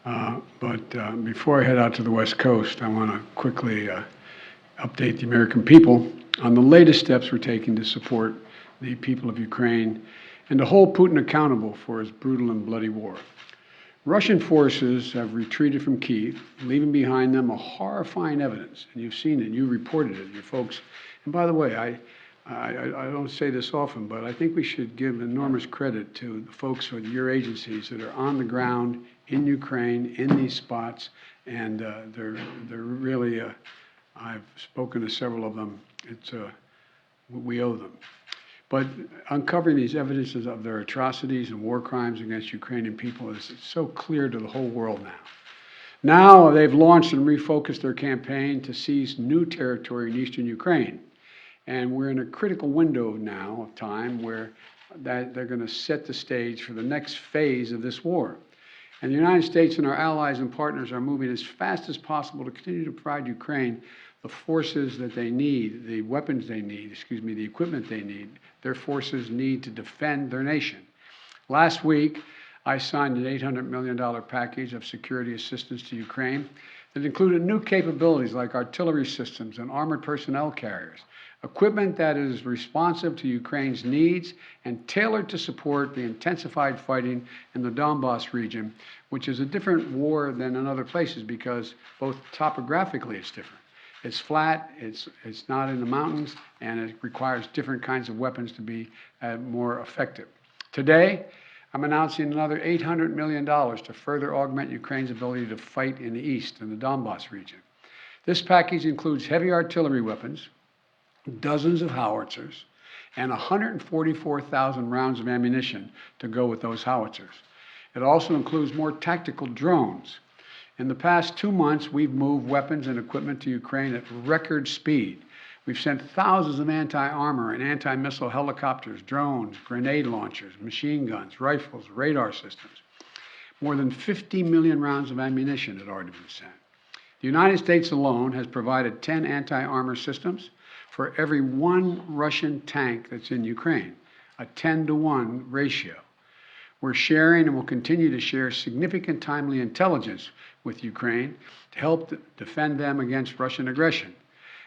But before I head out to the West Coast, I want to quickly update the American people on the latest steps we're taking to support the people of Ukraine and to hold Putin accountable for his brutal and bloody war. Russian forces have retreated from Kyiv, leaving behind them a horrifying evidence, and you've seen it, you reported it, you folks. And by the way, I don't say this often, but I think we should give enormous credit to the folks with your agencies that are on the ground in Ukraine, in these spots, and they're really, I've spoken to several of them, we owe them. But uncovering these evidences of their atrocities and war crimes against Ukrainian people is so clear to the whole world now. Now they've launched and refocused their campaign to seize new territory in eastern Ukraine. And we're in a critical window now of time where they're going to set the stage for the next phase of this war. And the United States and our allies and partners are moving as fast as possible to continue to provide Ukraine the forces that they need, the weapons they need, the equipment they need, their forces need to defend their nation. Last week, I signed an $800 million package of security assistance to Ukraine that included new capabilities like artillery systems and armored personnel carriers, equipment that is responsive to Ukraine's needs and tailored to support the intensified fighting in the Donbas region, which is a different war than in other places because both topographically it's different. It's flat, it's not in the mountains, and it requires different kinds of weapons to be more effective. Today, I'm announcing another $800 million to further augment Ukraine's ability to fight in the east, in the Donbas region. This package includes heavy artillery weapons, dozens of howitzers, and 144,000 rounds of ammunition to go with those howitzers. It also includes more tactical drones. In the past 2 months, we've moved weapons and equipment to Ukraine at record speed. We've sent thousands of anti-armor and anti-missile helicopters, drones, grenade launchers, machine guns, rifles, radar systems. More than 50 million rounds of ammunition had already been sent. The United States alone has provided 10 anti-armor systems for every one Russian tank that's in Ukraine, a 10-to-1 ratio. We're sharing and will continue to share significant timely intelligence with Ukraine to help defend them against Russian aggression.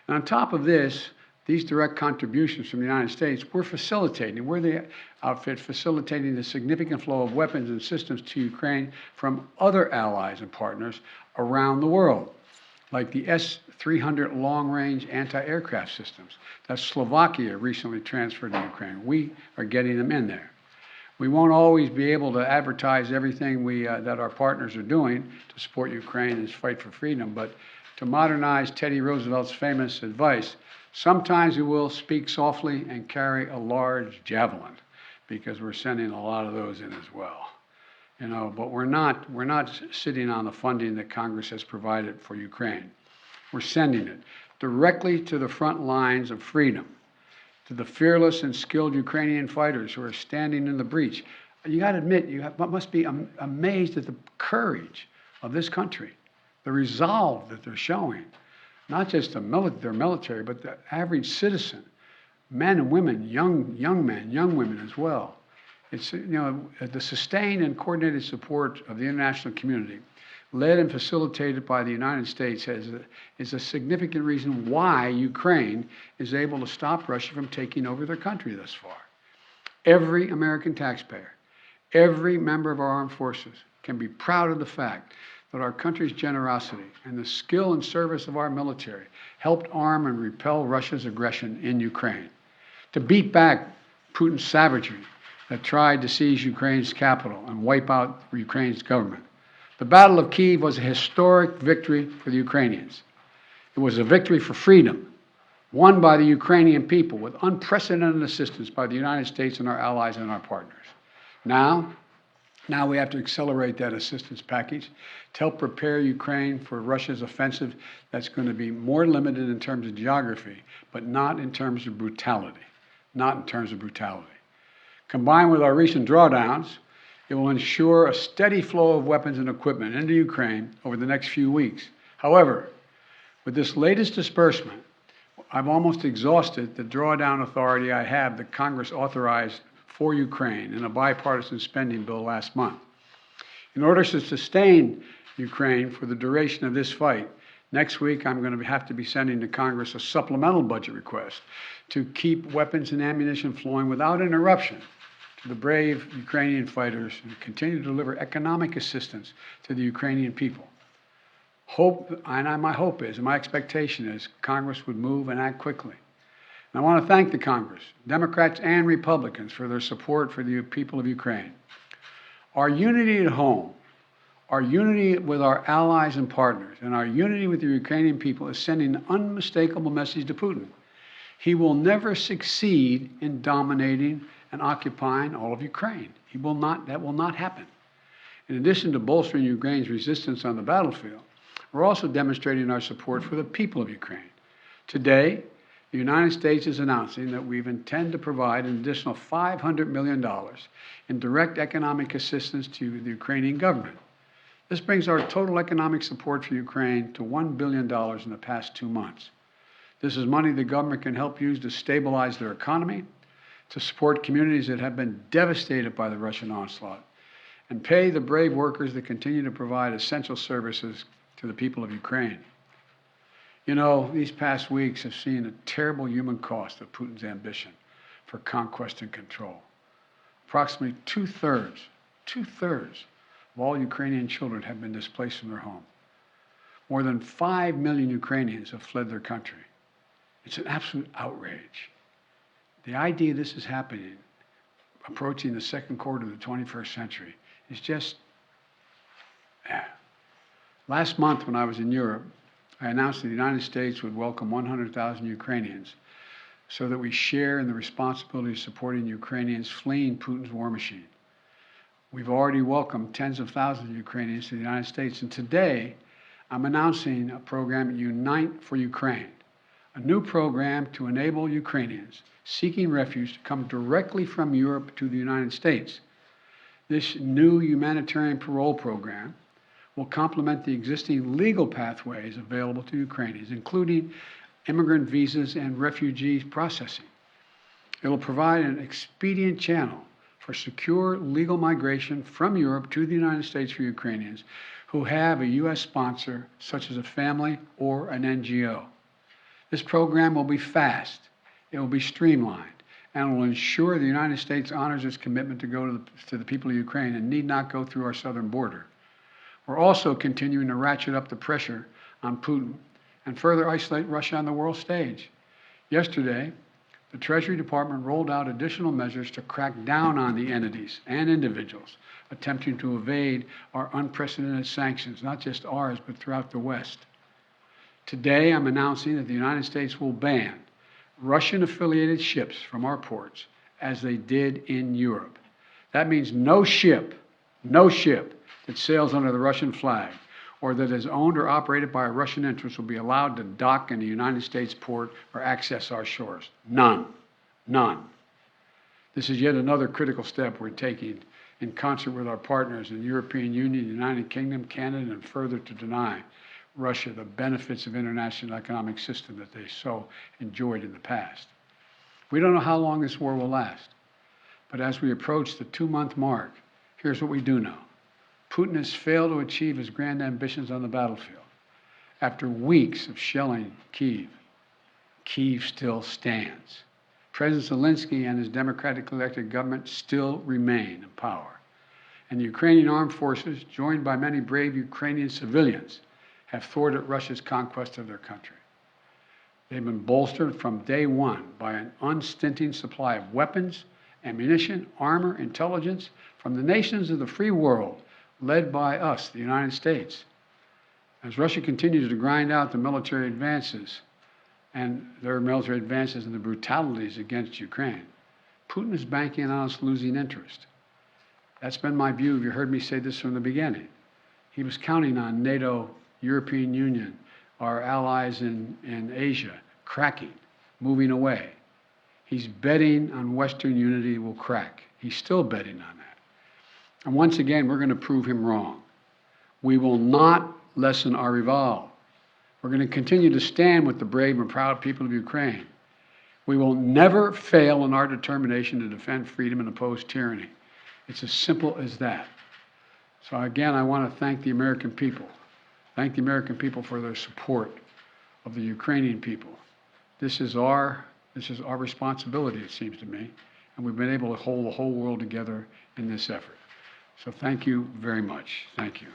And on top of this, these direct contributions from the United States, we're the outfit facilitating the significant flow of weapons and systems to Ukraine from other allies and partners around the world, like the S-300 long-range anti-aircraft systems that Slovakia recently transferred to Ukraine. We are getting them in there. We won't always be able to advertise everything that our partners are doing to support Ukraine and fight for freedom, but to modernize Teddy Roosevelt's famous advice, sometimes we will speak softly and carry a large javelin, because we're sending a lot of those in as well. But we're not sitting on the funding that Congress has provided for Ukraine. We're sending it directly to the front lines of freedom, to the fearless and skilled Ukrainian fighters who are standing in the breach. You got to admit, must be amazed at the courage of this country, the resolve that they're showing, not just their military, but the average citizen, men and women, young men, young women as well. It's, the sustained and coordinated support of the international community, led and facilitated by the United States, is a significant reason why Ukraine is able to stop Russia from taking over their country thus far. Every American taxpayer, every member of our armed forces can be proud of the fact that our country's generosity and the skill and service of our military helped arm and repel Russia's aggression in Ukraine, to beat back Putin's savagery that tried to seize Ukraine's capital and wipe out Ukraine's government. The Battle of Kyiv was a historic victory for the Ukrainians. It was a victory for freedom, won by the Ukrainian people with unprecedented assistance by the United States and our allies and our partners. Now we have to accelerate that assistance package to help prepare Ukraine for Russia's offensive that's going to be more limited in terms of geography, but not in terms of brutality. Not in terms of brutality. Combined with our recent drawdowns, it will ensure a steady flow of weapons and equipment into Ukraine over the next few weeks. However, with this latest disbursement, I've almost exhausted the drawdown authority I have that Congress authorized for Ukraine in a bipartisan spending bill last month. In order to sustain Ukraine for the duration of this fight. Next week, I'm going to have to be sending to Congress a supplemental budget request to keep weapons and ammunition flowing without interruption to the brave Ukrainian fighters and continue to deliver economic assistance to the Ukrainian people. My hope is, and my expectation is, Congress would move and act quickly. And I want to thank the Congress, Democrats and Republicans, for their support for the people of Ukraine. Our unity at home, our unity with our allies and partners, and our unity with the Ukrainian people is sending an unmistakable message to Putin. He will never succeed in dominating and occupying all of Ukraine. That will not happen. In addition to bolstering Ukraine's resistance on the battlefield, we're also demonstrating our support for the people of Ukraine. Today, the United States is announcing that we intend to provide an additional $500 million in direct economic assistance to the Ukrainian government. This brings our total economic support for Ukraine to $1 billion in the past 2 months. This is money the government can help use to stabilize their economy, to support communities that have been devastated by the Russian onslaught, and pay the brave workers that continue to provide essential services to the people of Ukraine. You know, these past weeks have seen the terrible human cost of Putin's ambition for conquest and control. Approximately two-thirds of all Ukrainian children have been displaced from their home. More than 5 million Ukrainians have fled their country. It's an absolute outrage. The idea this is happening, approaching the second quarter of the 21st century, is just, Last month when I was in Europe, I announced that the United States would welcome 100,000 Ukrainians so that we share in the responsibility of supporting Ukrainians fleeing Putin's war machine. We've already welcomed tens of thousands of Ukrainians to the United States, and today I'm announcing a program, Unite for Ukraine, a new program to enable Ukrainians seeking refuge to come directly from Europe to the United States. This new humanitarian parole program will complement the existing legal pathways available to Ukrainians, including immigrant visas and refugee processing. It will provide an expedient channel for secure legal migration from Europe to the United States for Ukrainians who have a U.S. sponsor, such as a family or an NGO. This program will be fast, it will be streamlined, and will ensure the United States honors its commitment to go to the people of Ukraine and need not go through our southern border. We're also continuing to ratchet up the pressure on Putin and further isolate Russia on the world stage. Yesterday, the Treasury Department rolled out additional measures to crack down on the entities and individuals attempting to evade our unprecedented sanctions, not just ours, but throughout the West. Today, I'm announcing that the United States will ban Russian-affiliated ships from our ports, as they did in Europe. That means no ship that sails under the Russian flag or that is owned or operated by a Russian interest will be allowed to dock in a United States port or access our shores. None. This is yet another critical step we're taking in concert with our partners in the European Union, the United Kingdom, Canada, and further to deny Russia the benefits of international economic system that they so enjoyed in the past. We don't know how long this war will last, but as we approach the 2-month mark, here's what we do know. Putin has failed to achieve his grand ambitions on the battlefield. After weeks of shelling Kyiv, Kyiv still stands. President Zelensky and his democratically elected government still remain in power. And the Ukrainian armed forces, joined by many brave Ukrainian civilians, have thwarted Russia's conquest of their country. They've been bolstered from day one by an unstinting supply of weapons, ammunition, armor, intelligence from the nations of the free world, led by us, the United States. As Russia continues to grind out the military advances and the brutalities against Ukraine, Putin is banking on us losing interest. That's been my view. You heard me say this from the beginning. He was counting on NATO, European Union, our allies in Asia, cracking, moving away. He's betting on Western unity will crack. He's still betting on that. And once again, we're going to prove him wrong. We will not lessen our resolve. We're going to continue to stand with the brave and proud people of Ukraine. We will never fail in our determination to defend freedom and oppose tyranny. It's as simple as that. So again, I want to thank the American people. Thank the American people for their support of the Ukrainian people. This is our responsibility, it seems to me, and we've been able to hold the whole world together in this effort. So thank you very much. Thank you.